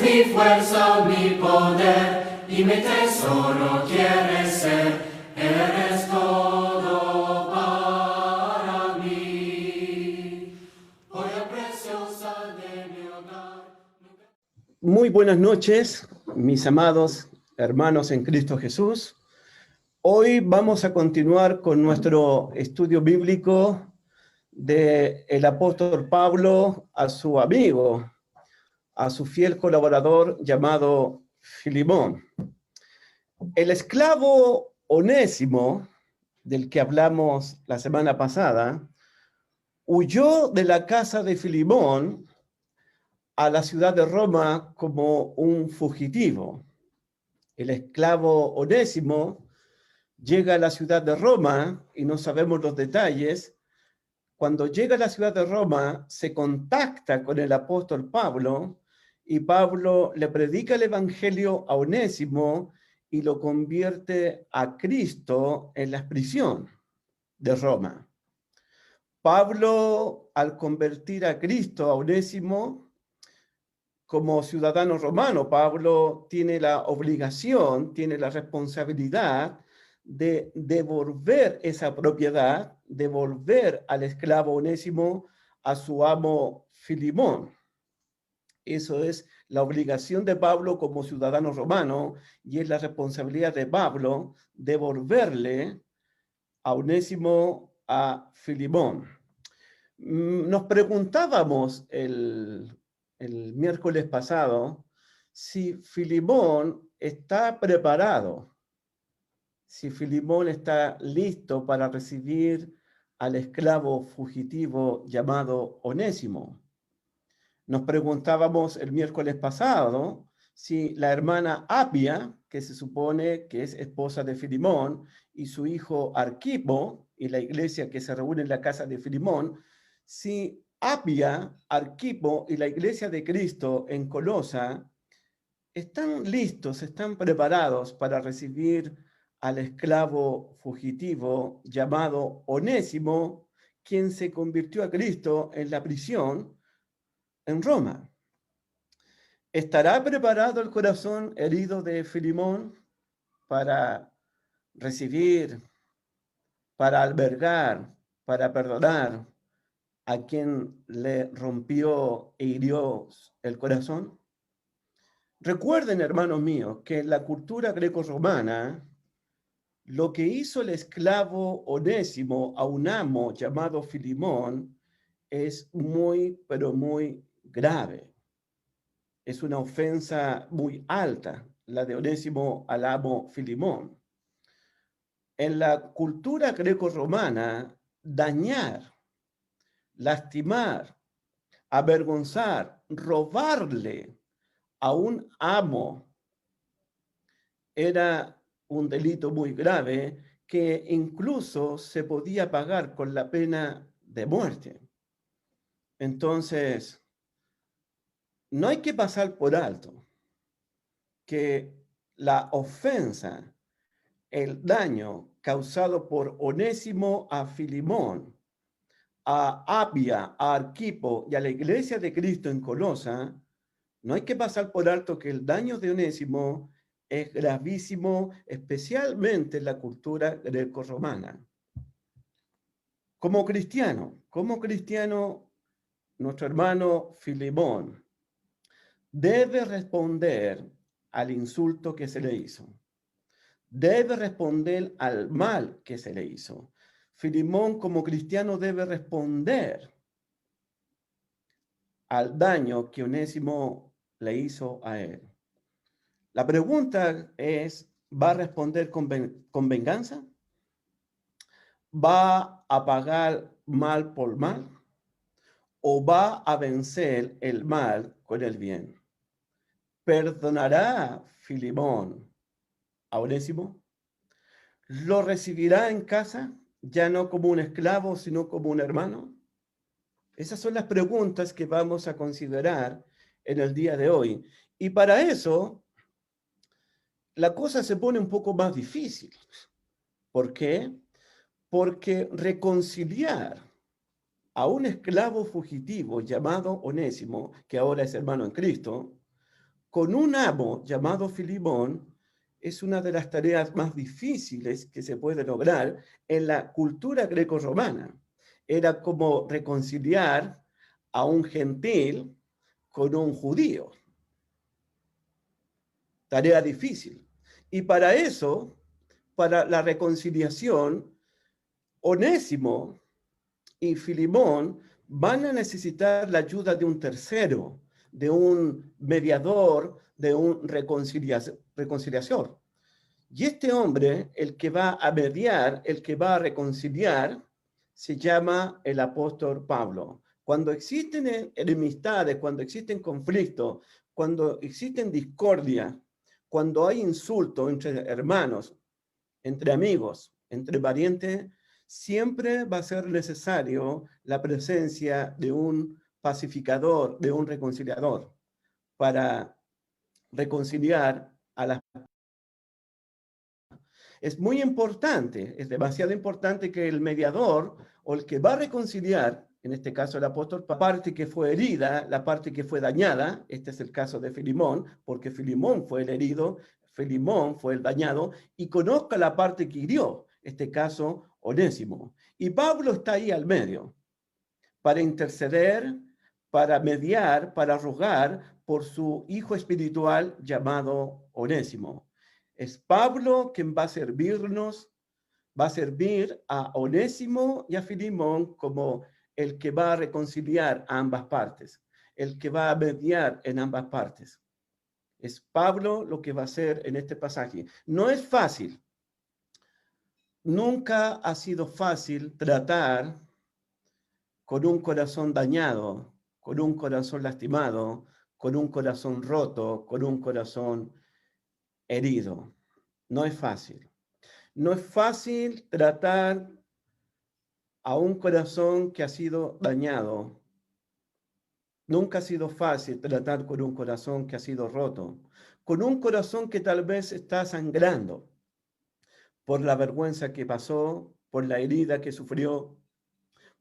mi fuerza, mi poder, y mi tesoro quieres ser, eres todo para mí. Joya preciosa de mi hogar. Muy buenas noches, mis amados hermanos en Cristo Jesús. Hoy vamos a continuar con nuestro estudio bíblico del apóstol Pablo a su amigo, a su fiel colaborador llamado Filemón. El esclavo Onésimo, del que hablamos la semana pasada, huyó de la casa de Filemón a la ciudad de Roma como un fugitivo. El esclavo Onésimo llega a la ciudad de Roma y no sabemos los detalles. Cuando llega a la ciudad de Roma, se contacta con el apóstol Pablo y Pablo le predica el evangelio a Onésimo y lo convierte a Cristo en la prisión de Roma. Pablo, al convertir a Cristo a Onésimo, como ciudadano romano, Pablo tiene la obligación, tiene la responsabilidad de devolver esa propiedad, devolver al esclavo Onésimo a su amo Filemón. Eso es la obligación de Pablo como ciudadano romano y es la responsabilidad de Pablo devolverle a Onésimo a Filemón. Nos preguntábamos el miércoles pasado si Filemón está preparado, si Filemón está listo para recibir al esclavo fugitivo llamado Onésimo. Nos preguntábamos el miércoles pasado si la hermana Apia, que se supone que es esposa de Filemón, y su hijo Arquipo, y la iglesia que se reúne en la casa de Filemón, si Apia, Arquipo y la iglesia de Cristo en Colosa están listos, están preparados para recibir al esclavo fugitivo llamado Onésimo, quien se convirtió a Cristo en la prisión en Roma. ¿Estará preparado el corazón herido de Filemón para recibir, para albergar, para perdonar a quien le rompió e hirió el corazón? Recuerden, hermanos míos, que en la cultura greco-romana, lo que hizo el esclavo Onésimo a un amo llamado Filemón es muy, pero muy grave. Es una ofensa muy alta, la de Onésimo al amo Filemón. En la cultura greco-romana, dañar, lastimar, avergonzar, robarle a un amo era un delito muy grave que incluso se podía pagar con la pena de muerte. Entonces, no hay que pasar por alto que la ofensa, el daño causado por Onésimo a Filemón, a Apia, a Arquipo y a la iglesia de Cristo en Colosa, no hay que pasar por alto que el daño de Onésimo es gravísimo, especialmente en la cultura greco-romana. Como cristiano, nuestro hermano Filemón debe responder al insulto que se le hizo. Debe responder al mal que se le hizo. Filemón, como cristiano, debe responder al daño que Onésimo le hizo a él. La pregunta es, ¿va a responder con venganza? ¿Va a pagar mal por mal? ¿O va a vencer el mal con el bien? ¿Perdonará Filemón a Onésimo? ¿Lo recibirá en casa, ya no como un esclavo, sino como un hermano? Esas son las preguntas que vamos a considerar en el día de hoy. Y para eso, la cosa se pone un poco más difícil. ¿Por qué? Porque reconciliar a un esclavo fugitivo llamado Onésimo, que ahora es hermano en Cristo, con un amo llamado Filimón es una de las tareas más difíciles que se puede lograr en la cultura greco-romana. Era como reconciliar a un gentil con un judío. Tarea difícil. Y para eso, para la reconciliación, Onésimo y Filimón van a necesitar la ayuda de un tercero, de un mediador, de un reconciliador. Y este hombre, el que va a mediar, el que va a reconciliar, se llama el apóstol Pablo. Cuando existen enemistades, cuando existen conflictos, cuando existen discordia, cuando hay insulto entre hermanos, entre amigos, entre parientes, siempre va a ser necesario la presencia de un pacificador, de un reconciliador, para reconciliar a las. Es muy importante, es demasiado importante que el mediador o el que va a reconciliar, en este caso el apóstol, la parte que fue herida, la parte que fue dañada, este es el caso de Filimón, porque Filimón fue el herido, Filimón fue el dañado, y conozca la parte que hirió, este caso Onésimo. Y Pablo está ahí al medio, para interceder, para mediar, para rogar por su hijo espiritual llamado Onésimo. Es Pablo quien va a servirnos, va a servir a Onésimo y a Filimón como el que va a reconciliar a ambas partes, el que va a mediar en ambas partes. Es Pablo lo que va a hacer en este pasaje. No es fácil. Nunca ha sido fácil tratar con un corazón dañado, con un corazón lastimado, con un corazón roto, con un corazón herido. No es fácil. No es fácil tratar a un corazón que ha sido dañado. Nunca ha sido fácil tratar con un corazón que ha sido roto, con un corazón que tal vez está sangrando por la vergüenza que pasó, por la herida que sufrió,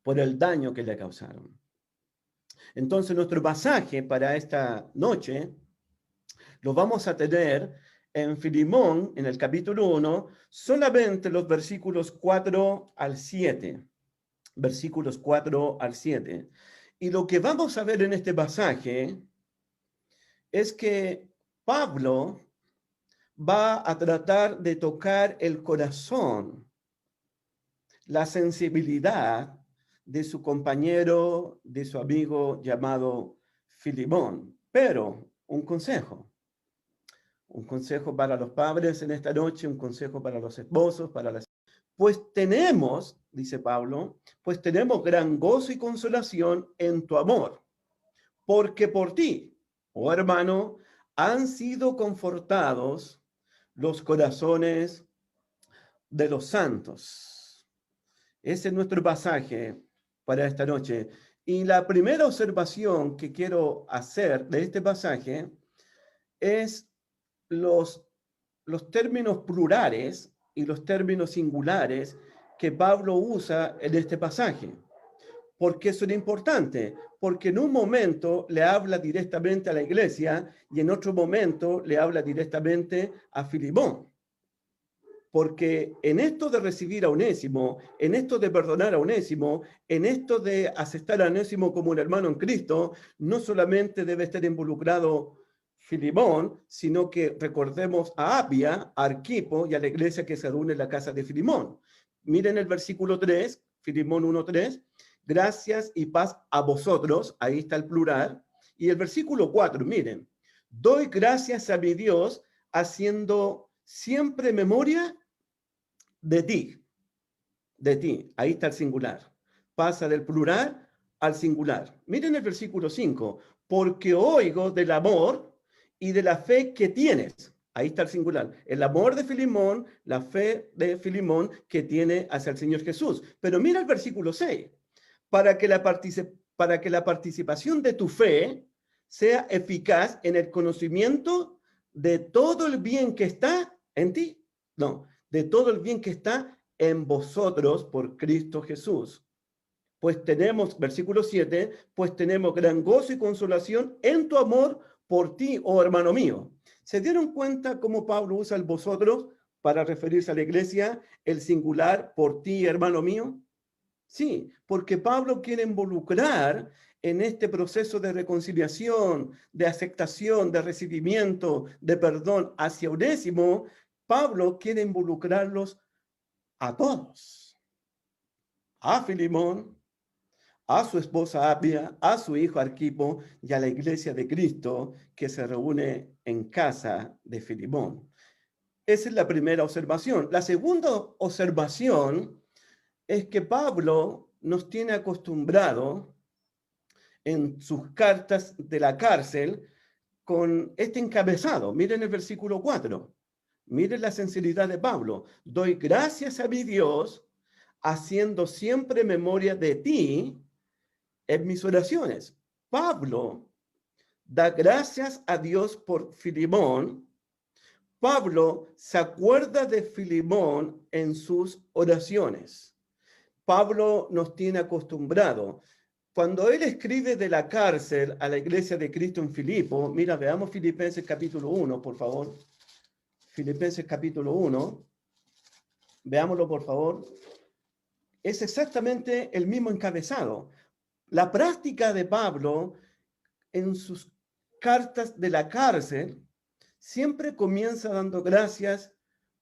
por el daño que le causaron. Entonces, nuestro pasaje para esta noche lo vamos a tener en Filemón, en el capítulo 1, solamente los versículos 4 al 7. Versículos 4 al 7. Y lo que vamos a ver en este pasaje es que Pablo va a tratar de tocar el corazón, la sensibilidad de su compañero, de su amigo llamado Filemón. Pero un consejo para los padres en esta noche, un consejo para los esposos, para las. Pues tenemos, dice Pablo, pues tenemos gran gozo y consolación en tu amor, porque por ti, oh hermano, han sido confortados los corazones de los santos. Ese es nuestro pasaje para esta noche. Y la primera observación que quiero hacer de este pasaje es los términos plurales y los términos singulares que Pablo usa en este pasaje. ¿Por qué son importantes? Porque en un momento le habla directamente a la iglesia y en otro momento le habla directamente a Filemón. Porque en esto de recibir a Onésimo, en esto de perdonar a Onésimo, en esto de aceptar a Onésimo como un hermano en Cristo, no solamente debe estar involucrado Filemón, sino que recordemos a Apia, a Arquipo y a la iglesia que se reúne en la casa de Filemón. Miren el versículo 3, Filemón 1:3, gracias y paz a vosotros, ahí está el plural, y el versículo 4, miren, doy gracias a mi Dios haciendo siempre memoria de ti, ahí está el singular, pasa del plural al singular. Miren el versículo 5, porque oigo del amor y de la fe que tienes. Ahí está el singular. El amor de Filemón, la fe de Filemón que tiene hacia el Señor Jesús. Pero mira el versículo 6. Para que la participación de tu fe sea eficaz en el conocimiento de todo el bien que está en ti. No, de todo el bien que está en vosotros por Cristo Jesús. Pues tenemos, versículo 7, pues tenemos gran gozo y consolación en tu amor por ti, oh hermano mío. ¿Se dieron cuenta cómo Pablo usa el vosotros para referirse a la iglesia, el singular, por ti, hermano mío? Sí, porque Pablo quiere involucrar en este proceso de reconciliación, de aceptación, de recibimiento, de perdón hacia Onésimo. Pablo quiere involucrarlos a todos, a Filemón, a su esposa Apia, a su hijo Arquipo y a la iglesia de Cristo que se reúne en casa de Filemón. Esa es la primera observación. La segunda observación es que Pablo nos tiene acostumbrado en sus cartas de la cárcel con este encabezado. Miren el versículo 4. Miren la sinceridad de Pablo. Doy gracias a mi Dios, haciendo siempre memoria de ti en mis oraciones. Pablo da gracias a Dios por Filemón. Pablo se acuerda de Filemón en sus oraciones. Pablo nos tiene acostumbrado. Cuando él escribe de la cárcel a la iglesia de Cristo en Filipo, mira, veamos Filipenses capítulo 1, por favor. Filipenses capítulo 1. Veámoslo, por favor. Es exactamente el mismo encabezado. La práctica de Pablo en sus cartas de la cárcel siempre comienza dando gracias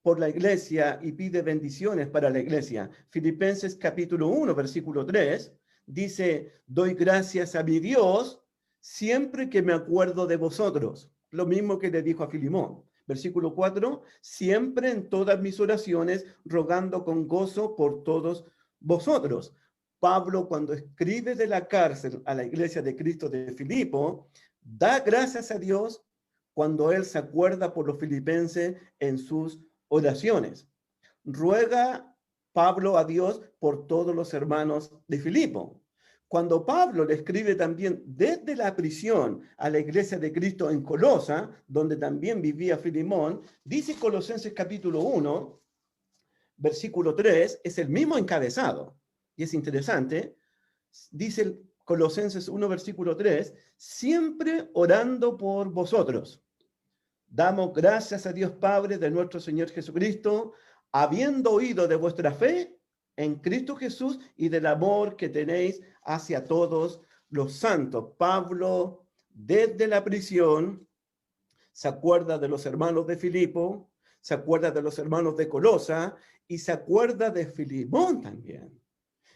por la iglesia y pide bendiciones para la iglesia. Filipenses capítulo 1, versículo 3, dice, doy gracias a mi Dios siempre que me acuerdo de vosotros. Lo mismo que le dijo a Filemón. Versículo 4, siempre en todas mis oraciones, rogando con gozo por todos vosotros. Pablo, cuando escribe de la cárcel a la iglesia de Cristo de Filipo, da gracias a Dios cuando él se acuerda por los filipenses en sus oraciones. Ruega Pablo a Dios por todos los hermanos de Filipo. Cuando Pablo le escribe también desde la prisión a la iglesia de Cristo en Colosa, donde también vivía Filemón, dice Colosenses capítulo 1, versículo 3, es el mismo encabezado. Y es interesante, dice Colosenses 1, versículo 3, siempre orando por vosotros. Damos gracias a Dios Padre de nuestro Señor Jesucristo, habiendo oído de vuestra fe en Cristo Jesús y del amor que tenéis hacia todos los santos. Pablo, desde la prisión, se acuerda de los hermanos de Filipo, se acuerda de los hermanos de Colosa y se acuerda de Filemón también.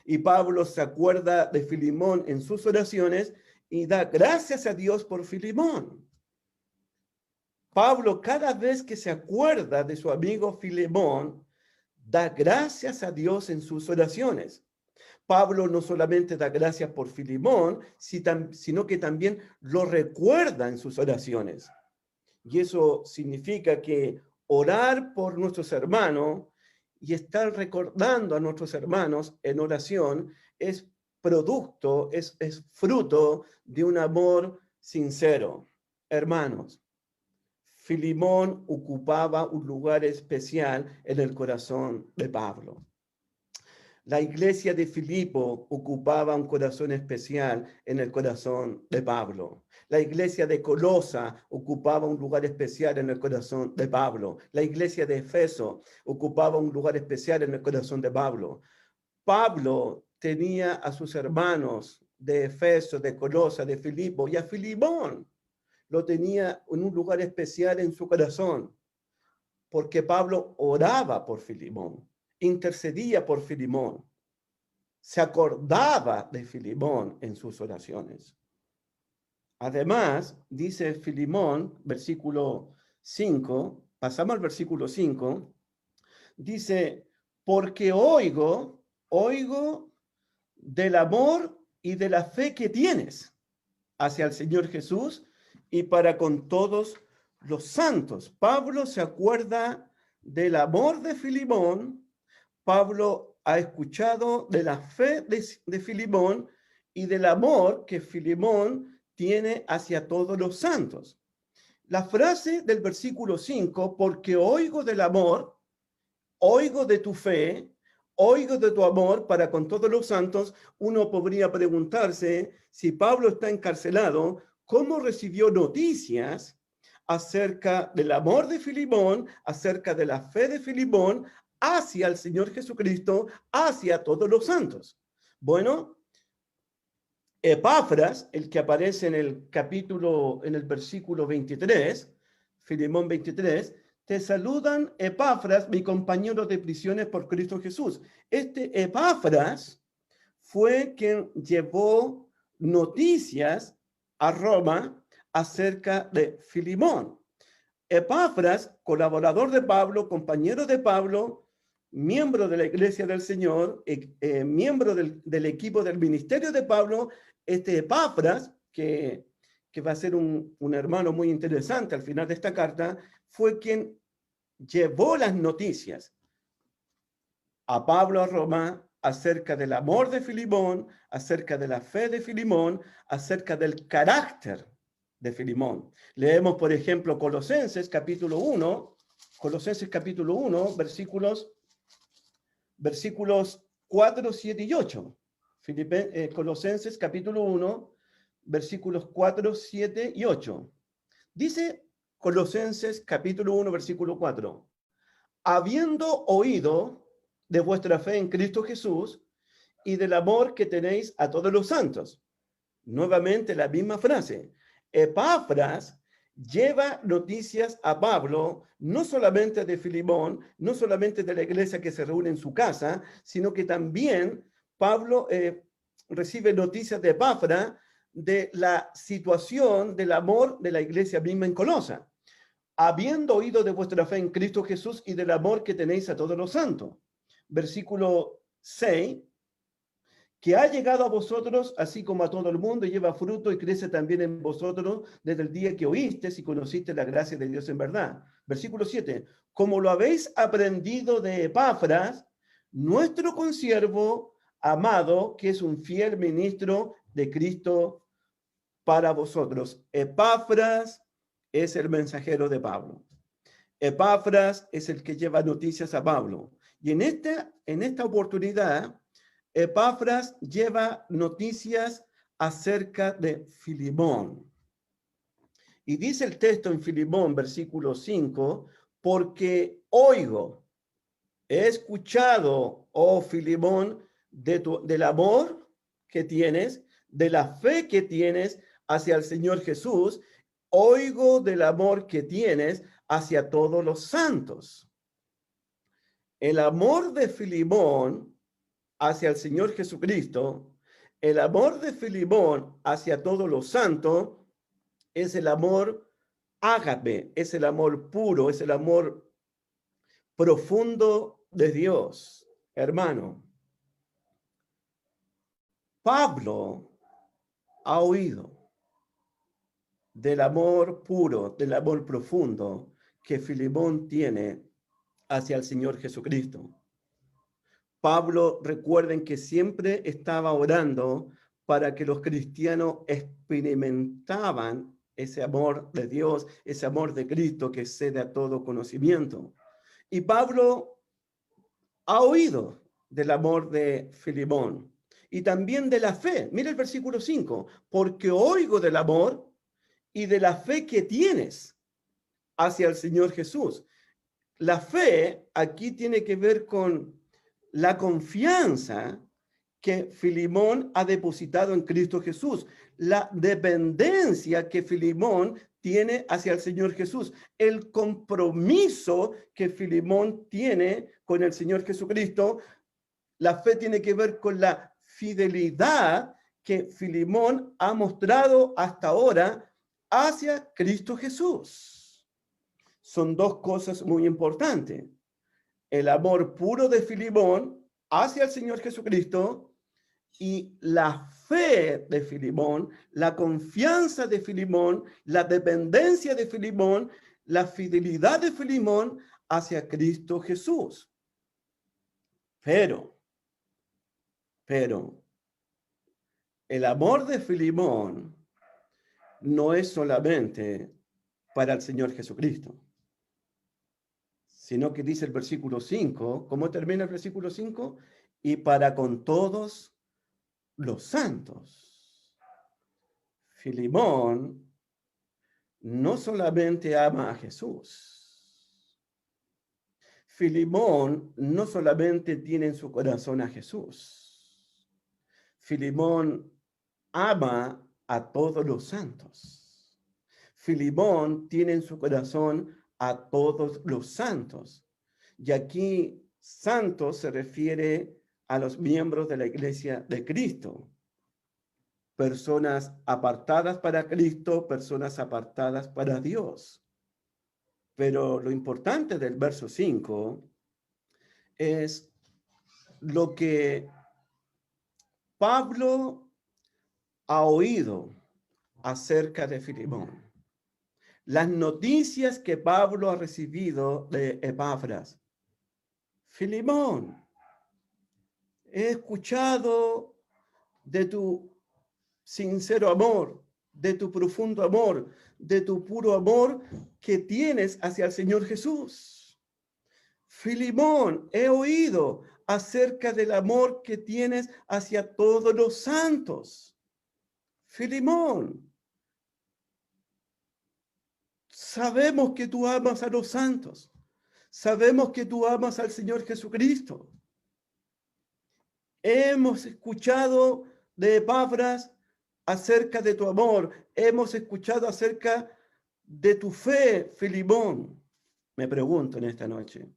Y Pablo se acuerda de Filemón en sus oraciones y da gracias a Dios por Filemón. Pablo, cada vez que se acuerda de su amigo Filemón, da gracias a Dios en sus oraciones. Pablo no solamente da gracias por Filemón, sino que también lo recuerda en sus oraciones. Y eso significa que orar por nuestros hermanos y estar recordando a nuestros hermanos en oración es producto, es fruto de un amor sincero. Hermanos, Filemón ocupaba un lugar especial en el corazón de Pablo. La iglesia de Filipo ocupaba un corazón especial en el corazón de Pablo. La iglesia de Colosa ocupaba un lugar especial en el corazón de Pablo. La iglesia de Efeso ocupaba un lugar especial en el corazón de Pablo. Pablo tenía a sus hermanos de Efeso, de Colosa, de Filipo y a Filemón. Lo tenía en un lugar especial en su corazón, porque Pablo oraba por Filemón, intercedía por Filemón, se acordaba de Filemón en sus oraciones. Además, dice Filemón, versículo 5, pasamos al versículo 5, dice, porque oigo del amor y de la fe que tienes hacia el Señor Jesús y para con todos los santos. Pablo se acuerda del amor de Filemón. Pablo ha escuchado de la fe de Filemón y del amor que Filemón tiene hacia todos los santos. La frase del versículo 5, porque oigo del amor, oigo de tu fe, oigo de tu amor para con todos los santos, uno podría preguntarse si Pablo está encarcelado, cómo recibió noticias acerca del amor de Filemón, acerca de la fe de Filemón hacia el Señor Jesucristo, hacia todos los santos. Bueno, Epafras, el que aparece en el capítulo, en el versículo 23, Filemón 23, te saludan Epafras, mi compañero de prisiones por Cristo Jesús. Este Epafras fue quien llevó noticias a Roma acerca de Filemón. Epafras, colaborador de Pablo, compañero de Pablo, miembro de la Iglesia del Señor, miembro del equipo del ministerio de Pablo, este Epafras, que va a ser un hermano muy interesante al final de esta carta, fue quien llevó las noticias a Pablo a Roma acerca del amor de Filemón, acerca de la fe de Filemón, acerca del carácter de Filemón. Leemos, por ejemplo, Colosenses capítulo 1, versículos 4, 7 y 8. Colosenses capítulo 1, versículos 4, 7 y 8. Dice Colosenses capítulo 1, versículo 4. Habiendo oído de vuestra fe en Cristo Jesús y del amor que tenéis a todos los santos. Nuevamente la misma frase. Epafras lleva noticias a Pablo, no solamente de Filemón, no solamente de la iglesia que se reúne en su casa, sino que también Pablo recibe noticias de Epafras de la situación del amor de la iglesia misma en Colosa. Habiendo oído de vuestra fe en Cristo Jesús y del amor que tenéis a todos los santos. Versículo 6, que ha llegado a vosotros, así como a todo el mundo, y lleva fruto y crece también en vosotros desde el día que oíste y conociste la gracia de Dios en verdad. Versículo 7, como lo habéis aprendido de Epafras, nuestro consiervo amado, que es un fiel ministro de Cristo para vosotros. Epafras es el mensajero de Pablo. Epafras es el que lleva noticias a Pablo. Y en esta oportunidad, Epafras lleva noticias acerca de Filemón. Y dice el texto en Filemón, versículo 5, porque oigo, he escuchado, oh Filemón, del amor que tienes, de la fe que tienes hacia el Señor Jesús, oigo del amor que tienes hacia todos los santos. El amor de Filemón hacia el Señor Jesucristo, el amor de Filemón hacia todos los santos, es el amor ágape, es el amor puro, es el amor profundo de Dios. Hermano, Pablo ha oído del amor puro, del amor profundo que Filemón tiene hacia el Señor Jesucristo. Pablo, recuerden que siempre estaba orando para que los cristianos experimentaban ese amor de Dios, ese amor de Cristo que excede a todo conocimiento. Y Pablo ha oído del amor de Filemón y también de la fe. Mira el versículo 5, porque oigo del amor y de la fe que tienes hacia el Señor Jesús. La fe aquí tiene que ver con la confianza que Filemón ha depositado en Cristo Jesús, la dependencia que Filemón tiene hacia el Señor Jesús, el compromiso que Filemón tiene con el Señor Jesucristo. La fe tiene que ver con la fidelidad que Filemón ha mostrado hasta ahora hacia Cristo Jesús. Son dos cosas muy importantes. El amor puro de Filemón hacia el Señor Jesucristo y la fe de Filemón, la confianza de Filemón, la dependencia de Filemón, la fidelidad de Filemón hacia Cristo Jesús. Pero, el amor de Filemón no es solamente para el Señor Jesucristo, sino que dice el versículo 5, ¿cómo termina el versículo 5? Y para con todos los santos. Filemón no solamente ama a Jesús. Filemón no solamente tiene en su corazón a Jesús. Filemón ama a todos los santos. Filemón tiene en su corazón a todos los santos. Y aquí santos se refiere a los miembros de la iglesia de Cristo. Personas apartadas para Cristo, personas apartadas para Dios. Pero lo importante del verso 5 es lo que Pablo ha oído acerca de Filemón. Las noticias que Pablo ha recibido de Epafras. Filemón, he escuchado de tu sincero amor, de tu profundo amor, de tu puro amor que tienes hacia el Señor Jesús. Filemón, he oído acerca del amor que tienes hacia todos los santos. Filemón, sabemos que tú amas a los santos. Sabemos que tú amas al Señor Jesucristo. Hemos escuchado de Epafras acerca de tu amor. Hemos escuchado acerca de tu fe, Filemón. Me pregunto en esta noche.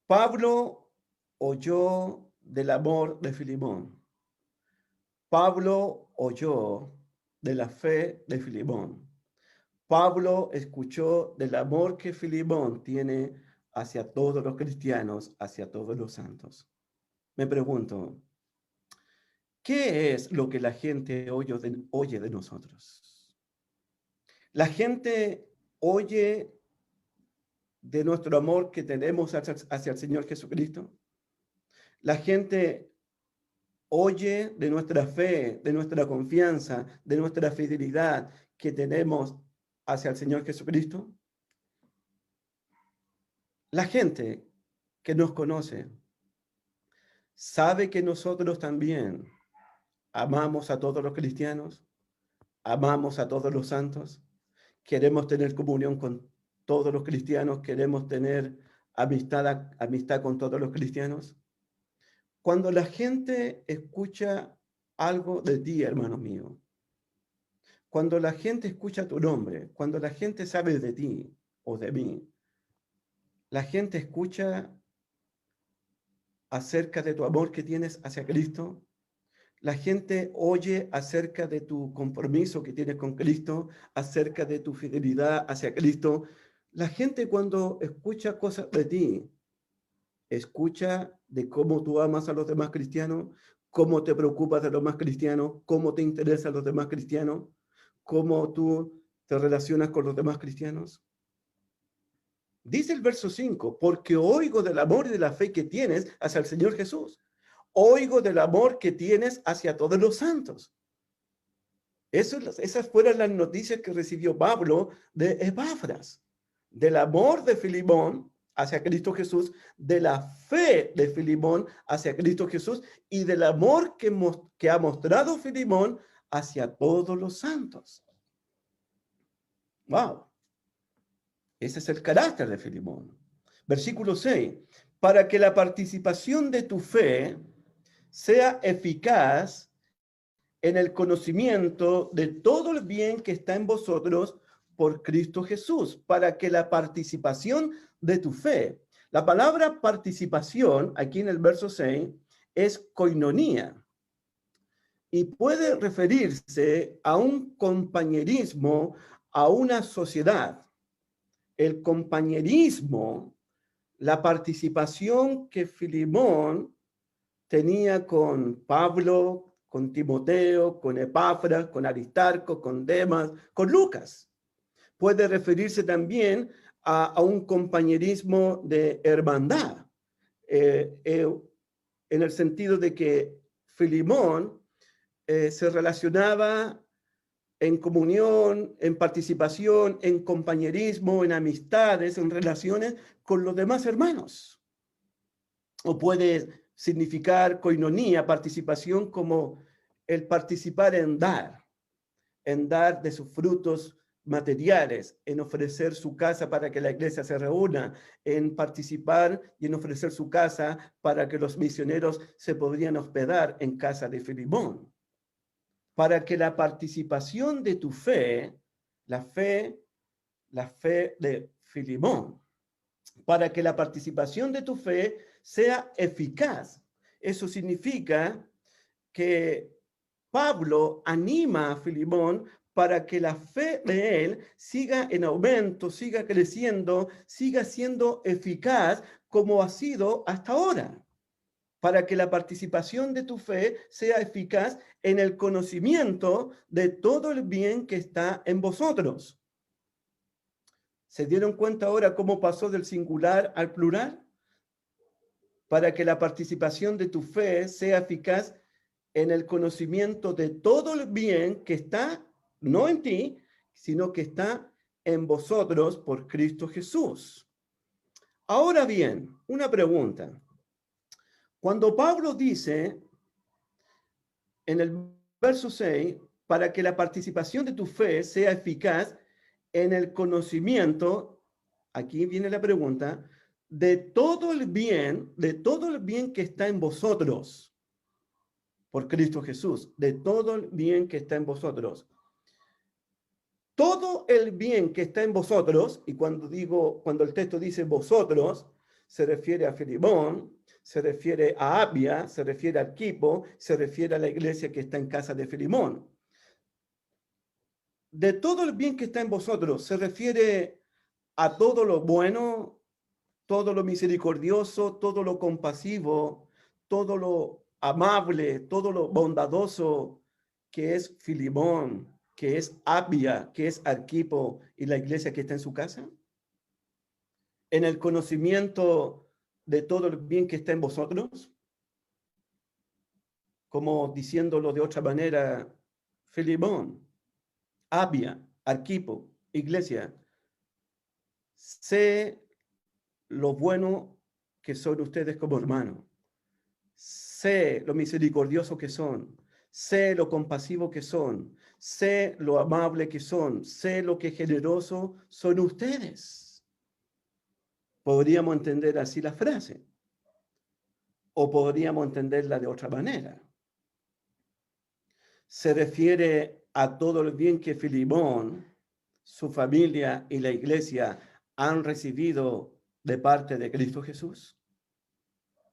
Pablo oyó del amor de Filemón. Pablo oyó de la fe de Filemón. Pablo escuchó del amor que Filemón tiene hacia todos los cristianos, hacia todos los santos. Me pregunto, ¿qué es lo que la gente oye de nosotros? La gente oye de nuestro amor que tenemos hacia el Señor Jesucristo. La gente oye de nuestra fe, de nuestra confianza, de nuestra fidelidad que tenemos hacia el Señor Jesucristo. La gente que nos conoce sabe que nosotros también amamos a todos los cristianos, amamos a todos los santos, queremos tener comunión con todos los cristianos, queremos tener amistad con todos los cristianos. Cuando la gente escucha algo de ti, hermano mío, cuando la gente escucha tu nombre, cuando la gente sabe de ti o de mí, la gente escucha acerca de tu amor que tienes hacia Cristo. La gente oye acerca de tu compromiso que tienes con Cristo, acerca de tu fidelidad hacia Cristo. La gente cuando escucha cosas de ti, escucha de cómo tú amas a los demás cristianos, cómo te preocupas de los demás cristianos, cómo te interesan los demás cristianos, cómo tú te relacionas con los demás cristianos. Dice el verso 5, porque oigo del amor y de la fe que tienes hacia el Señor Jesús. Oigo del amor que tienes hacia todos los santos. Esas fueron las noticias que recibió Pablo de Epafras, del amor de Filemón hacia Cristo Jesús, de la fe de Filemón hacia Cristo Jesús y del amor que ha mostrado Filemón hacia todos los santos. ¡Wow! Ese es el carácter de Filemón. Versículo 6. Para que la participación de tu fe sea eficaz en el conocimiento de todo el bien que está en vosotros por Cristo Jesús. Para que la participación de tu fe. La palabra participación, aquí en el verso 6, es koinonía. Y puede referirse a un compañerismo, a una sociedad. El compañerismo, la participación que Filemón tenía con Pablo, con Timoteo, con Epafras, con Aristarco, con Demas, con Lucas. Puede referirse también a un compañerismo de hermandad, en el sentido de que Filemón se relacionaba en comunión, en participación, en compañerismo, en amistades, en relaciones con los demás hermanos. O puede significar koinonía, participación como el participar en dar de sus frutos materiales, en ofrecer su casa para que la iglesia se reúna, en participar y en ofrecer su casa para que los misioneros se podrían hospedar en casa de Filemón. Para que la participación de tu fe, la fe de Filemón, para que la participación de tu fe sea eficaz. Eso significa que Pablo anima a Filemón para que la fe de él siga en aumento, siga creciendo, siga siendo eficaz como ha sido hasta ahora. Para que la participación de tu fe sea eficaz en el conocimiento de todo el bien que está en vosotros. ¿Se dieron cuenta ahora cómo pasó del singular al plural? Para que la participación de tu fe sea eficaz en el conocimiento de todo el bien que está, no en ti, sino que está en vosotros por Cristo Jesús. Ahora bien, una pregunta. Cuando Pablo dice en el verso 6, para que la participación de tu fe sea eficaz en el conocimiento, aquí viene la pregunta, de todo el bien que está en vosotros, por Cristo Jesús, de todo el bien que está en vosotros. Todo el bien que está en vosotros, y cuando el texto dice vosotros, se refiere a Filemón, se refiere a Apia, se refiere a Arquipo, se refiere a la iglesia que está en casa de Filemón. De todo el bien que está en vosotros, se refiere a todo lo bueno, todo lo misericordioso, todo lo compasivo, todo lo amable, todo lo bondadoso que es Filemón, que es Apia, que es Arquipo y la iglesia que está en su casa. En el conocimiento de todo el bien que está en vosotros, como diciéndolo de otra manera, Filemón, Apia, Arquipo, iglesia, sé lo bueno que son ustedes como hermanos. Sé lo misericordioso que son. Sé lo compasivo que son. Sé lo amable que son. Sé lo que generoso son ustedes. Podríamos entender así la frase. O podríamos entenderla de otra manera. Se refiere a todo el bien que Filemón, su familia y la iglesia han recibido de parte de Cristo Jesús.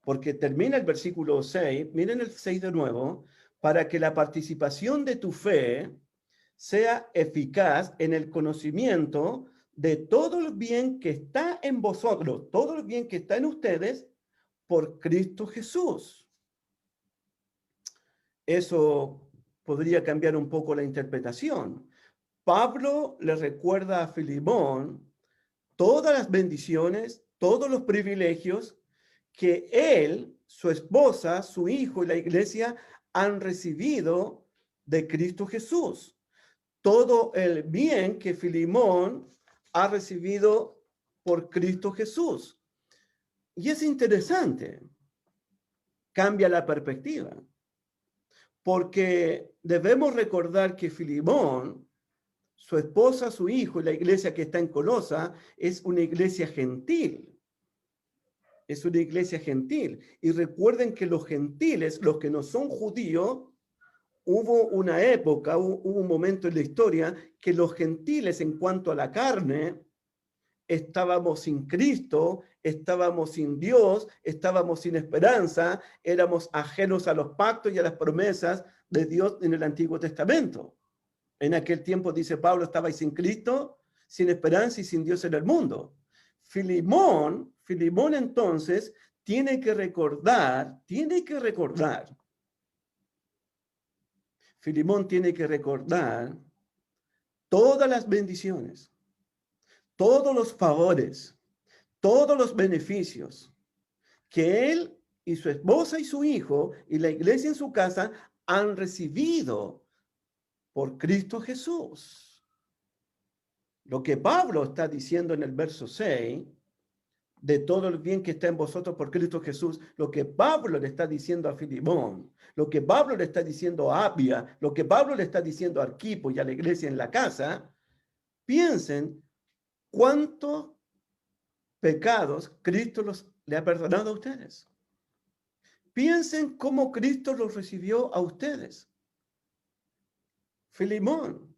Porque termina el versículo 6, miren el 6 de nuevo, para que la participación de tu fe sea eficaz en el conocimiento de todo el bien que está en vosotros, todo el bien que está en ustedes por Cristo Jesús. Eso podría cambiar un poco la interpretación. Pablo le recuerda a Filemón todas las bendiciones, todos los privilegios que él, su esposa, su hijo y la iglesia han recibido de Cristo Jesús. Todo el bien que Filemón ha recibido por Cristo Jesús. Y es interesante, cambia la perspectiva, porque debemos recordar que Filemón, su esposa, su hijo y la iglesia que está en Colosa es una iglesia gentil. Es una iglesia gentil. Y recuerden que los gentiles, los que no son judíos, hubo una época, hubo un momento en la historia que los gentiles en cuanto a la carne, estábamos sin Cristo, estábamos sin Dios, estábamos sin esperanza, éramos ajenos a los pactos y a las promesas de Dios en el Antiguo Testamento. En aquel tiempo, dice Pablo, estabais sin Cristo, sin esperanza y sin Dios en el mundo. Filemón entonces tiene que recordar, Filemón tiene que recordar todas las bendiciones, todos los favores, todos los beneficios que él y su esposa y su hijo y la iglesia en su casa han recibido por Cristo Jesús. Lo que Pablo está diciendo en el verso 6 de todo el bien que está en vosotros por Cristo Jesús. Lo que Pablo le está diciendo a Filemón, lo que Pablo le está diciendo a Apia, lo que Pablo le está diciendo a Arquipo y a la iglesia en la casa, piensen cuántos pecados Cristo le ha perdonado a ustedes. Piensen cómo Cristo los recibió a ustedes. Filemón,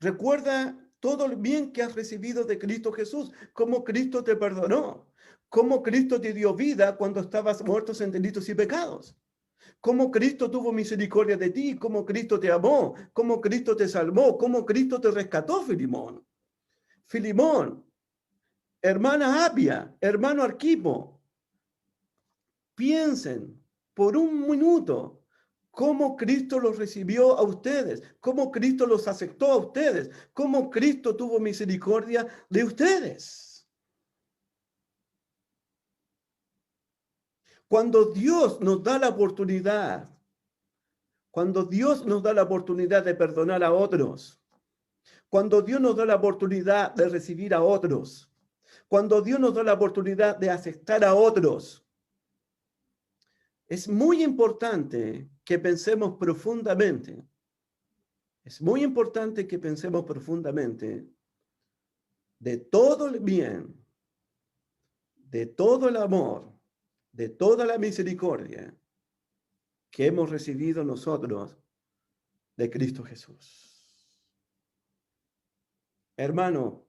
recuerda todo el bien que has recibido de Cristo Jesús, cómo Cristo te perdonó, cómo Cristo te dio vida cuando estabas muertos en delitos y pecados, cómo Cristo tuvo misericordia de ti, cómo Cristo te amó, cómo Cristo te salvó, cómo Cristo te rescató, Filemón. Filemón, hermana Apia, hermano Arquipo, piensen por un minuto cómo Cristo los recibió a ustedes, cómo Cristo los aceptó a ustedes, cómo Cristo tuvo misericordia de ustedes. Cuando Dios nos da la oportunidad, cuando Dios nos da la oportunidad de perdonar a otros, cuando Dios nos da la oportunidad de recibir a otros, cuando Dios nos da la oportunidad de aceptar a otros, es muy importante que pensemos profundamente. Es muy importante que pensemos profundamente de todo el bien, de todo el amor, de toda la misericordia que hemos recibido nosotros de Cristo Jesús. Hermano,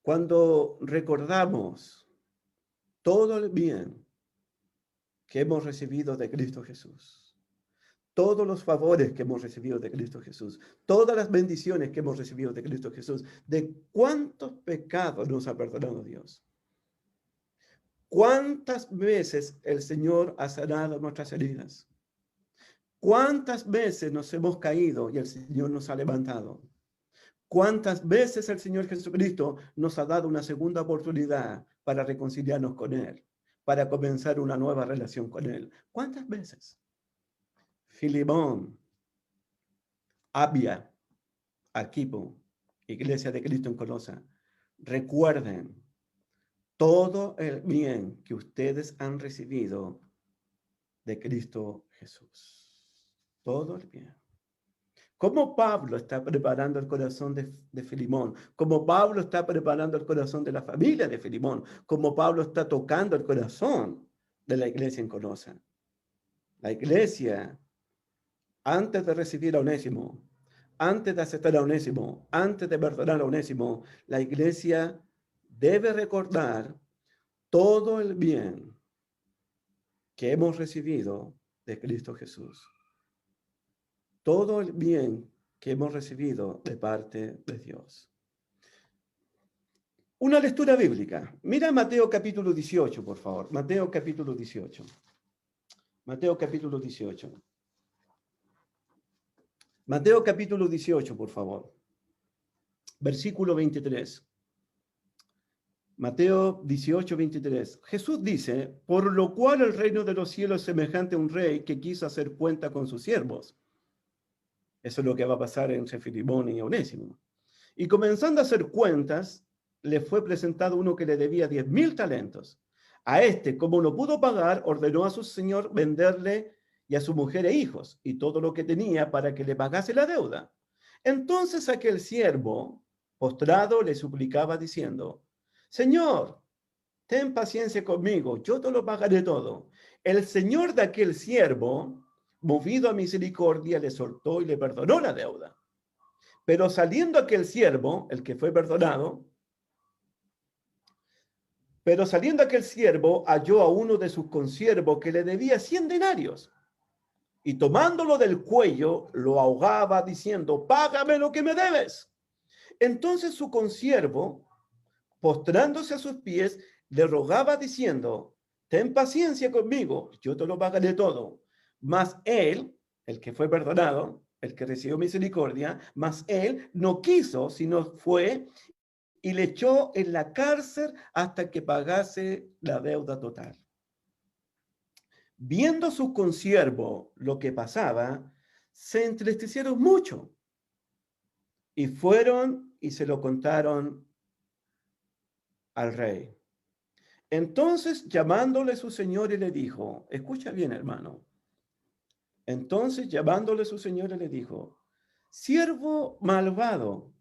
cuando recordamos todo el bien que hemos recibido de Cristo Jesús, todos los favores que hemos recibido de Cristo Jesús, todas las bendiciones que hemos recibido de Cristo Jesús, de cuántos pecados nos ha perdonado Dios. ¿Cuántas veces el Señor ha sanado nuestras heridas? ¿Cuántas veces nos hemos caído y el Señor nos ha levantado? ¿Cuántas veces el Señor Jesucristo nos ha dado una segunda oportunidad para reconciliarnos con Él, para comenzar una nueva relación con Él? ¿Cuántas veces? Filemón, Apia, Arquipo, Iglesia de Cristo en Colosa, recuerden todo el bien que ustedes han recibido de Cristo Jesús. Todo el bien. Como Pablo está preparando el corazón de Filemón, como Pablo está preparando el corazón de la familia de Filemón, como Pablo está tocando el corazón de la iglesia en Colosa. La iglesia, antes de recibir a Onésimo, antes de aceptar a Onésimo, antes de perdonar a Onésimo, la iglesia debe recordar todo el bien que hemos recibido de Cristo Jesús. Todo el bien que hemos recibido de parte de Dios. Una lectura bíblica. Mira Mateo capítulo 18, por favor. Mateo capítulo 18. Mateo capítulo 18. Mateo capítulo 18, por favor. Versículo 23. Mateo 18, 23. Jesús dice, por lo cual el reino de los cielos es semejante a un rey que quiso hacer cuenta con sus siervos. Eso es lo que va a pasar entre Filemón y Onésimo. Y comenzando a hacer cuentas, le fue presentado uno que le debía 10.000 talentos. A este, como no pudo pagar, ordenó a su señor venderle y a su mujer e hijos, y todo lo que tenía para que le pagase la deuda. Entonces aquel siervo, postrado, le suplicaba diciendo, Señor, ten paciencia conmigo, yo te lo pagaré todo. El señor de aquel siervo, movido a misericordia, le soltó y le perdonó la deuda. Pero saliendo aquel siervo, el que fue perdonado, halló a uno de sus consiervos que le debía 100 denarios. Y tomándolo del cuello, lo ahogaba diciendo, págame lo que me debes. Entonces su consiervo, postrándose a sus pies, le rogaba diciendo, ten paciencia conmigo, yo te lo pagaré todo. Mas él, el que fue perdonado, el que recibió misericordia, mas él no quiso, sino fue y le echó en la cárcel hasta que pagase la deuda total. Viendo sus consiervos lo que pasaba, se entristecieron mucho y fueron y se lo contaron al rey. Entonces, llamándole su señor, y le dijo, escucha bien, hermano. Entonces, llamándole su señor, le dijo, siervo malvado,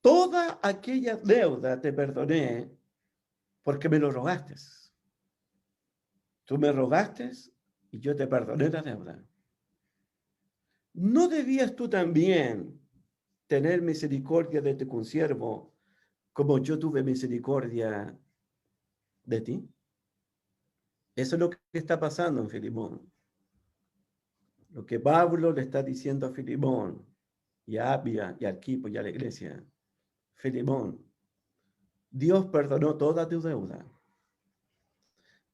toda aquella deuda te perdoné porque me lo rogaste. Tú me rogaste y yo te perdoné la deuda. ¿No debías tú también tener misericordia de tu consiervo como yo tuve misericordia de ti? Eso es lo que está pasando en Filemón. Lo que Pablo le está diciendo a Filemón y a Apia y a Arquipo y a la iglesia. Filemón, Dios perdonó toda tu deuda.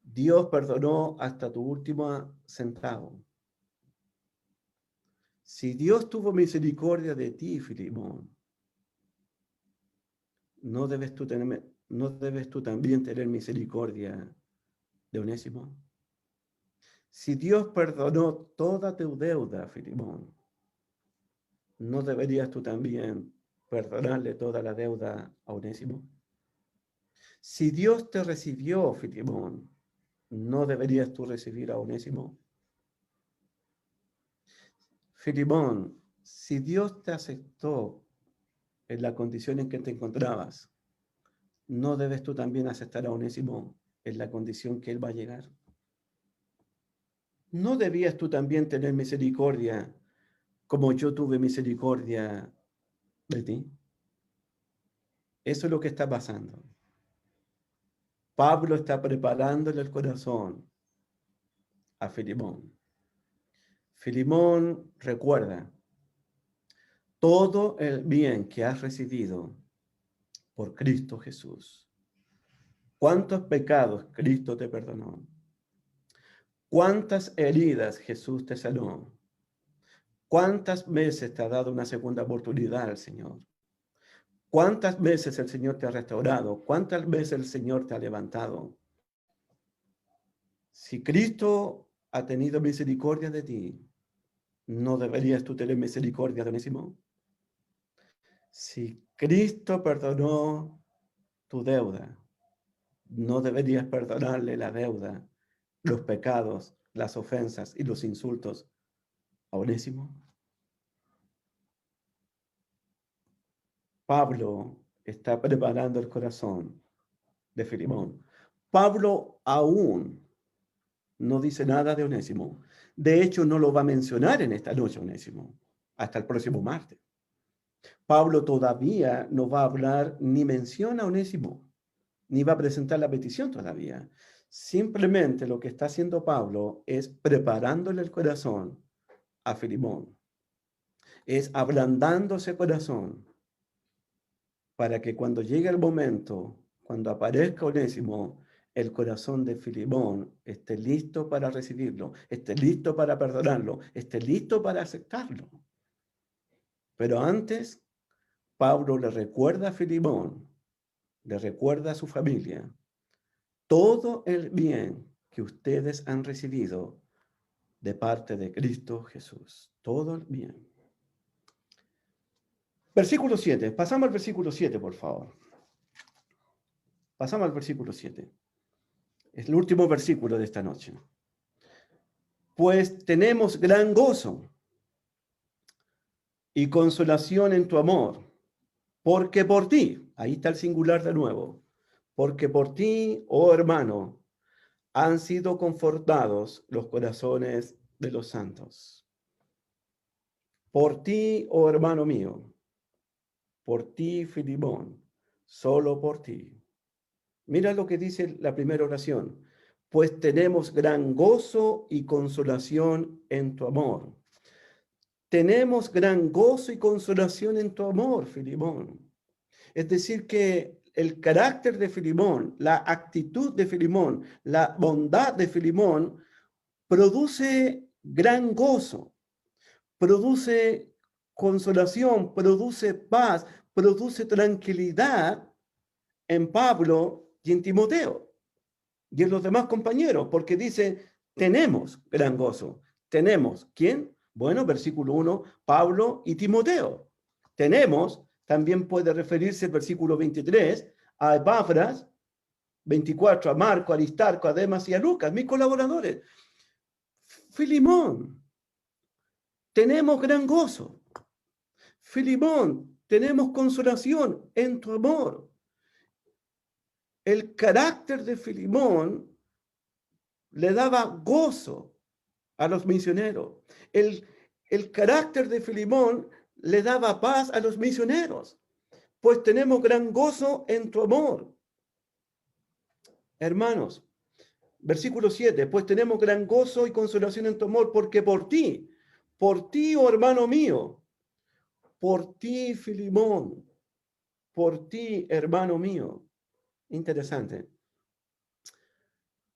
Dios perdonó hasta tu último centavo. Si Dios tuvo misericordia de ti, Filemón, ¿no debes tú también tener misericordia de Onésimo? Si Dios perdonó toda tu deuda, Filemón, ¿no deberías tú también perdonarle toda la deuda a Onésimo? Si Dios te recibió, Filemón, ¿no deberías tú recibir a Onésimo? Filemón, si Dios te aceptó en la condición en que te encontrabas, ¿no debes tú también aceptar a Onésimo en la condición que él va a llegar? ¿No debías tú también tener misericordia como yo tuve misericordia de ti? Eso es lo que está pasando. Pablo está preparándole el corazón a Filemón. Filemón, recuerda, todo el bien que has recibido por Cristo Jesús. ¿Cuántos pecados Cristo te perdonó? ¿Cuántas heridas Jesús te sanó? ¿Cuántas veces te ha dado una segunda oportunidad el Señor? ¿Cuántas veces el Señor te ha restaurado? ¿Cuántas veces el Señor te ha levantado? Si Cristo ha tenido misericordia de ti, ¿no deberías tú tener misericordia de Onésimo? Si Cristo perdonó tu deuda, ¿no deberías perdonarle la deuda, los pecados, las ofensas y los insultos a Onésimo? Pablo está preparando el corazón de Filemón. Pablo aún no dice nada de Onésimo. De hecho, no lo va a mencionar en esta noche, Onésimo, hasta el próximo martes. Pablo todavía no va a hablar ni menciona a Onésimo, ni va a presentar la petición todavía. Simplemente lo que está haciendo Pablo es preparándole el corazón a Filemón. Es ablandando ese corazón para que cuando llegue el momento, cuando aparezca Onésimo, el corazón de Filemón esté listo para recibirlo, esté listo para perdonarlo, esté listo para aceptarlo. Pero antes, Pablo le recuerda a Filemón, le recuerda a su familia, todo el bien que ustedes han recibido de parte de Cristo Jesús. Todo el bien. Versículo 7. Pasamos al versículo 7, por favor. Pasamos al versículo 7. Es el último versículo de esta noche. Pues tenemos gran gozo y consolación en tu amor, porque por ti, ahí está el singular de nuevo, porque por ti, oh hermano, han sido confortados los corazones de los santos. Por ti, oh hermano mío, por ti, Filemón, solo por ti. Mira lo que dice la primera oración. Pues tenemos gran gozo y consolación en tu amor. Tenemos gran gozo y consolación en tu amor, Filemón. Es decir, que el carácter de Filemón, la actitud de Filemón, la bondad de Filemón produce gran gozo, produce consolación, produce paz, produce tranquilidad en Pablo y en Timoteo y en los demás compañeros, porque dice, tenemos gran gozo. Tenemos, ¿quién? Bueno, versículo 1, Pablo y Timoteo. Tenemos, también puede referirse el versículo 23 a Epafras, 24, a Marco, a Aristarco, a Demas y a Lucas, mis colaboradores. Filimón, tenemos gran gozo. Filimón, tenemos consolación en tu amor. El carácter de Filimón le daba gozo a los misioneros. El carácter de Filimón le daba paz a los misioneros. Pues tenemos gran gozo en tu amor. Hermanos, versículo 7, pues tenemos gran gozo y consolación en tu amor, porque por ti, oh hermano mío, por ti, Filimón, por ti, hermano mío. Interesante.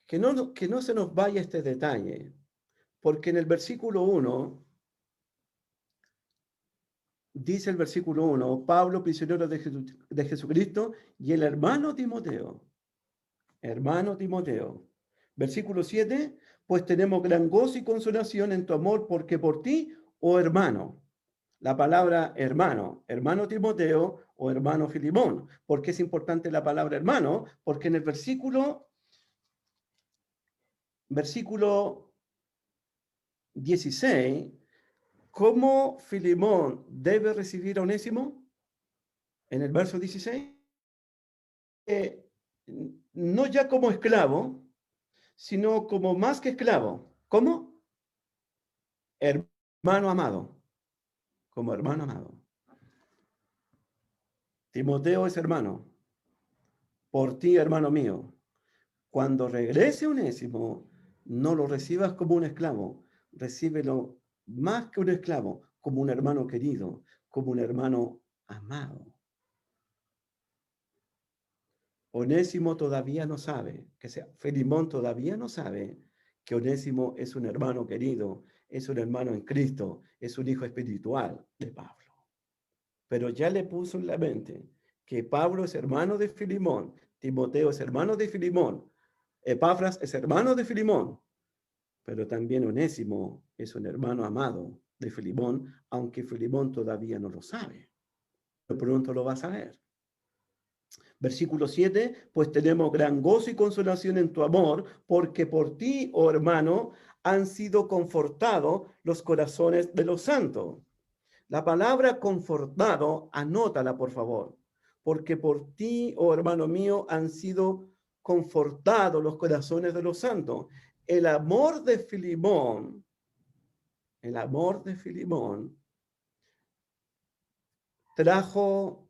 Que no se nos vaya este detalle, porque en el versículo 1, dice el versículo 1, Pablo, prisionero de Jesucristo, y el hermano Timoteo. Versículo 7, pues tenemos gran gozo y consolación en tu amor, porque por ti, oh hermano, la palabra hermano, hermano Timoteo o hermano Filimón. ¿Por qué es importante la palabra hermano? Porque en el versículo 16, ¿cómo Filimón debe recibir a Onésimo? En el verso 16, no ya como esclavo, sino como más que esclavo. ¿Cómo? Hermano amado. Como hermano amado. Timoteo es hermano. Por ti, hermano mío. Cuando regrese Onésimo, no lo recibas como un esclavo. Recíbelo más que un esclavo, como un hermano querido, como un hermano amado. Onésimo todavía no sabe, Filimón todavía no sabe que Onésimo es un hermano querido, es un hermano en Cristo, es un hijo espiritual de Pablo. Pero ya le puso en la mente que Pablo es hermano de Filimón, Timoteo es hermano de Filimón, Epafras es hermano de Filimón, pero también Onésimo es un hermano amado de Filimón, aunque Filimón todavía no lo sabe. Pero pronto lo va a saber. Versículo 7, pues tenemos gran gozo y consolación en tu amor, porque por ti, oh hermano, han sido confortados los corazones de los santos. La palabra confortado, anótala por favor, porque por ti, oh hermano mío, han sido confortados los corazones de los santos. El amor de Filimón trajo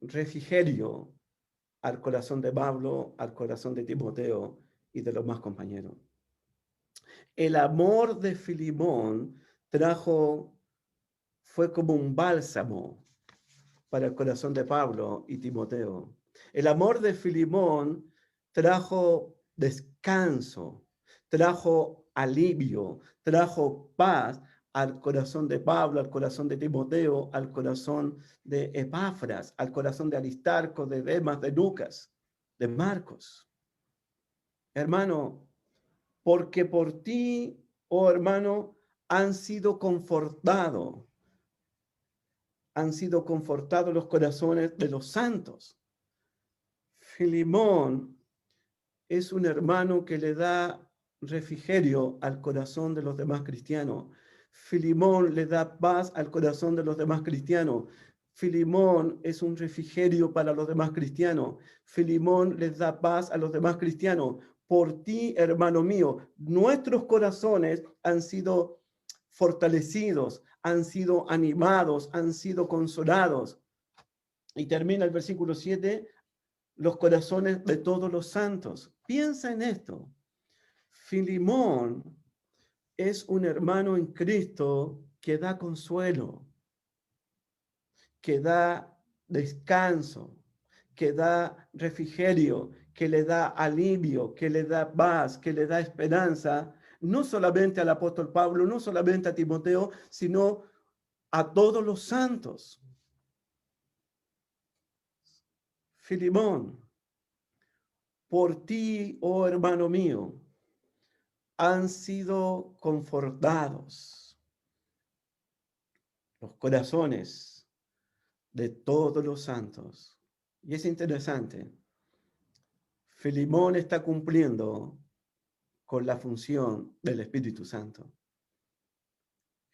refrigerio al corazón de Pablo, al corazón de Timoteo y de los más compañeros. El amor de Filimón fue como un bálsamo para el corazón de Pablo y Timoteo. El amor de Filimón trajo descanso, trajo alivio, trajo paz al corazón de Pablo, al corazón de Timoteo, al corazón de Epafras, al corazón de Aristarco, de Demas, de Lucas, de Marcos. Hermano, porque por ti, oh hermano, han sido confortados los corazones de los santos. Filimón es un hermano que le da refrigerio al corazón de los demás cristianos. Filimón le da paz al corazón de los demás cristianos. Filimón es un refrigerio para los demás cristianos. Filimón les da paz a los demás cristianos. Por ti, hermano mío, nuestros corazones han sido fortalecidos, han sido animados, han sido consolados. Y termina el versículo 7, los corazones de todos los santos. Piensa en esto. Filimón es un hermano en Cristo que da consuelo, que da descanso, que da refrigerio, que le da alivio, que le da paz, que le da esperanza, no solamente al apóstol Pablo, no solamente a Timoteo, sino a todos los santos. Filimón, por ti, oh hermano mío, han sido confortados los corazones de todos los santos. Y es interesante, Filemón está cumpliendo con la función del Espíritu Santo.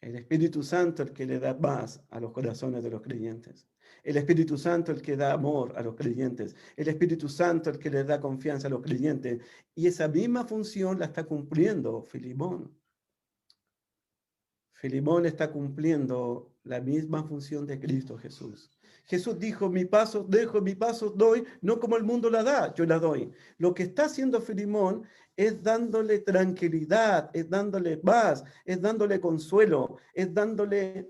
El Espíritu Santo es el que le da paz a los corazones de los creyentes. El Espíritu Santo es el que da amor a los creyentes. El Espíritu Santo es el que le da confianza a los creyentes. Y esa misma función la está cumpliendo Filemón. Filemón está cumpliendo la misma función de Cristo Jesús. Jesús dijo, mi paso dejo, mi paso doy, no como el mundo la da, yo la doy. Lo que está haciendo Filemón es dándole tranquilidad, es dándole paz, es dándole consuelo, es dándole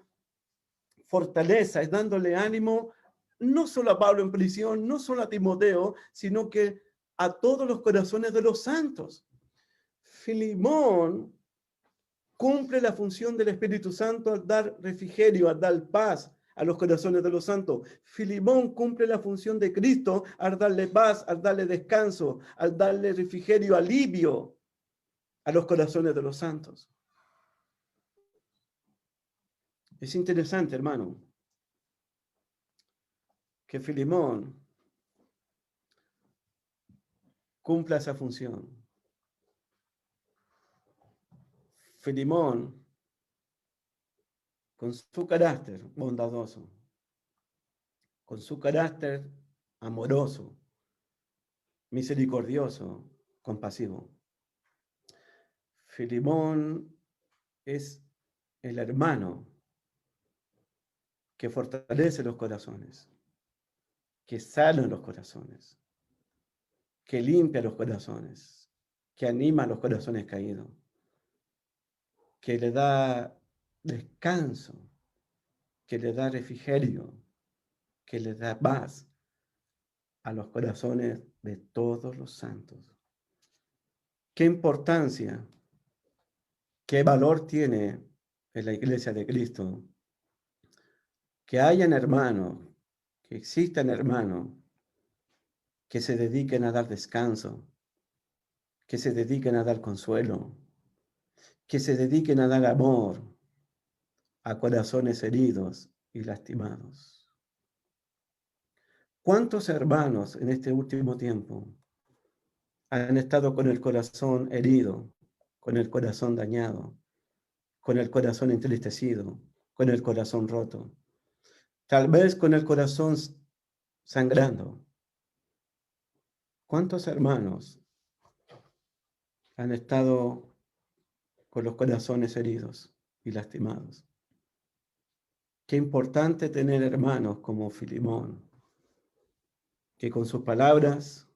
fortaleza, es dándole ánimo, no solo a Pablo en prisión, no solo a Timoteo, sino que a todos los corazones de los santos. Filemón cumple la función del Espíritu Santo al dar refrigerio, al dar paz a los corazones de los santos. Filemón cumple la función de Cristo al darle paz, al darle descanso, al darle refrigerio, alivio a los corazones de los santos. Es interesante, hermano, que Filemón cumpla esa función. Filemón, con su carácter bondadoso, con su carácter amoroso, misericordioso, compasivo. Filemón es el hermano que fortalece los corazones, que sana los corazones, que limpia los corazones, que anima a los corazones caídos, que le da descanso, que le da refrigerio, que le da paz a los corazones de todos los santos. ¿Qué importancia, qué valor tiene en la iglesia de Cristo que hayan hermanos, que existan hermanos que se dediquen a dar descanso, que se dediquen a dar consuelo, que se dediquen a dar amor a corazones heridos y lastimados? ¿Cuántos hermanos en este último tiempo han estado con el corazón herido, con el corazón dañado, con el corazón entristecido, con el corazón roto? Tal vez con el corazón sangrando. ¿Cuántos hermanos han estado con los corazones heridos y lastimados? Qué importante tener hermanos como Filemón, que con sus palabras,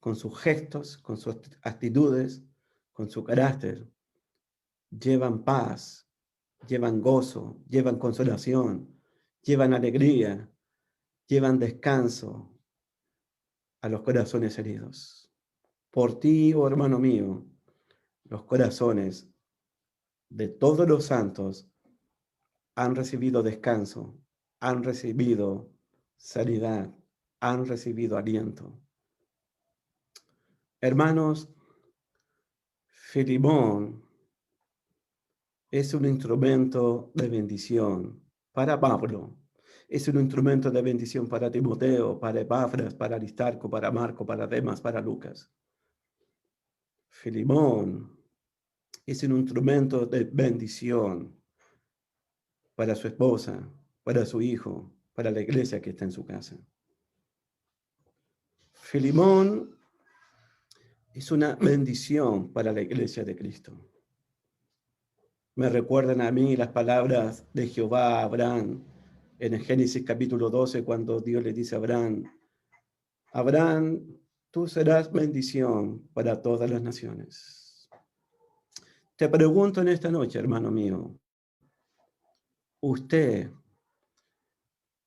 con sus gestos, con sus actitudes, con su carácter, llevan paz, llevan gozo, llevan consolación, llevan alegría, llevan descanso a los corazones heridos. Por ti, oh hermano mío, los corazones de todos los santos han recibido descanso, han recibido sanidad, han recibido aliento. Hermanos, Filemón es un instrumento de bendición para Pablo, es un instrumento de bendición para Timoteo, para Epafras, para Aristarco, para Marco, para Demas, para Lucas. Filemón es un instrumento de bendición para su esposa, para su hijo, para la iglesia que está en su casa. Filemón es una bendición para la iglesia de Cristo. Me recuerdan a mí las palabras de Jehová a Abraham en el Génesis capítulo 12, cuando Dios le dice a Abraham, Abraham, tú serás bendición para todas las naciones. Te pregunto en esta noche, hermano mío, ¿usted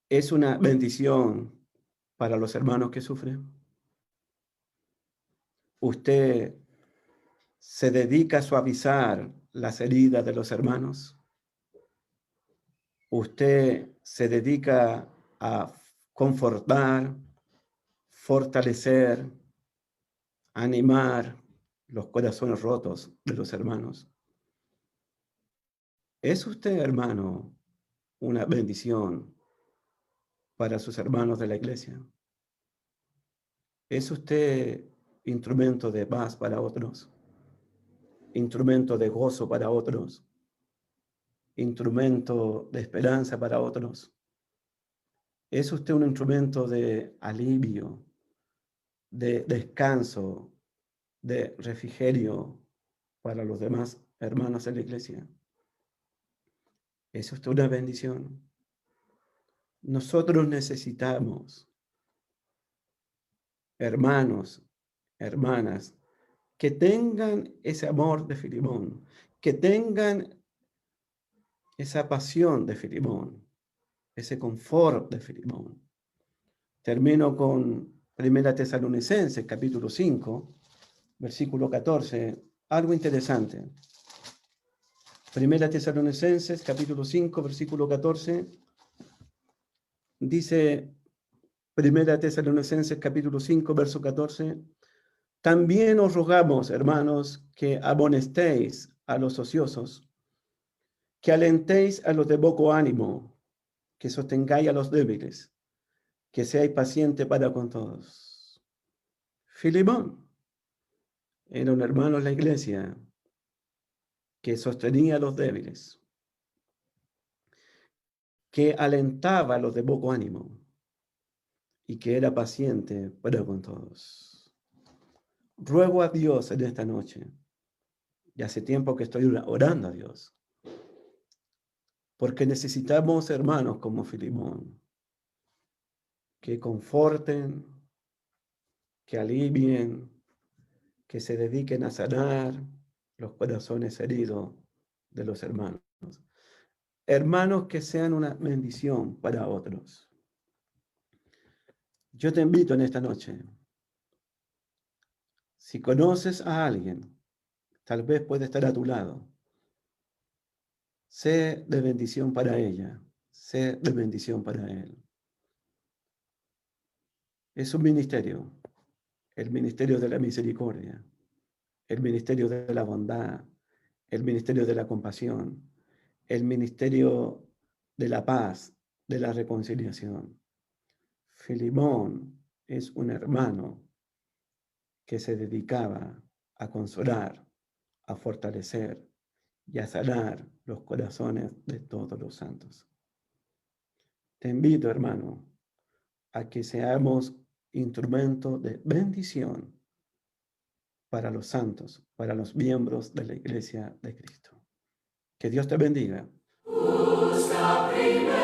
es una bendición para los hermanos que sufren? ¿Usted se dedica a suavizar las heridas de los hermanos? ¿Usted se dedica a confortar, fortalecer, animar los corazones rotos de los hermanos? ¿Es usted, hermano, una bendición para sus hermanos de la iglesia? ¿Es usted instrumento de paz para otros, instrumento de gozo para otros, instrumento de esperanza para otros. ¿Es usted un instrumento de alivio, de descanso, de refrigerio para los demás hermanos de la iglesia? ¿Es usted una bendición? Nosotros necesitamos, hermanos, hermanas, que tengan ese amor de Filemón, que tengan esa pasión de Filemón, ese confort de Filemón. Termino con 1 Tesalonicenses, capítulo 5, versículo 14, algo interesante. 1 Tesalonicenses, capítulo 5, versículo 14, dice 1 Tesalonicenses, capítulo 5, verso 14, también os rogamos, hermanos, que amonestéis a los ociosos, que alentéis a los de poco ánimo, que sostengáis a los débiles, que seáis pacientes para con todos. Filemón era un hermano en la iglesia que sostenía a los débiles, que alentaba a los de poco ánimo y que era paciente para con todos. Ruego a Dios en esta noche, y hace tiempo que estoy orando a Dios, porque necesitamos hermanos como Filemón, que conforten, que alivien, que se dediquen a sanar los corazones heridos de los hermanos. Hermanos que sean una bendición para otros. Yo te invito en esta noche, si conoces a alguien, tal vez puede estar a tu lado, sé de bendición para ella, sé de bendición para él. Es un ministerio, el ministerio de la misericordia, el ministerio de la bondad, el ministerio de la compasión, el ministerio de la paz, de la reconciliación. Filemón es un hermano que se dedicaba a consolar, a fortalecer y a sanar los corazones de todos los santos. Te invito, hermano, a que seamos instrumentos de bendición para los santos, para los miembros de la Iglesia de Cristo. Que Dios te bendiga. Gusta primero.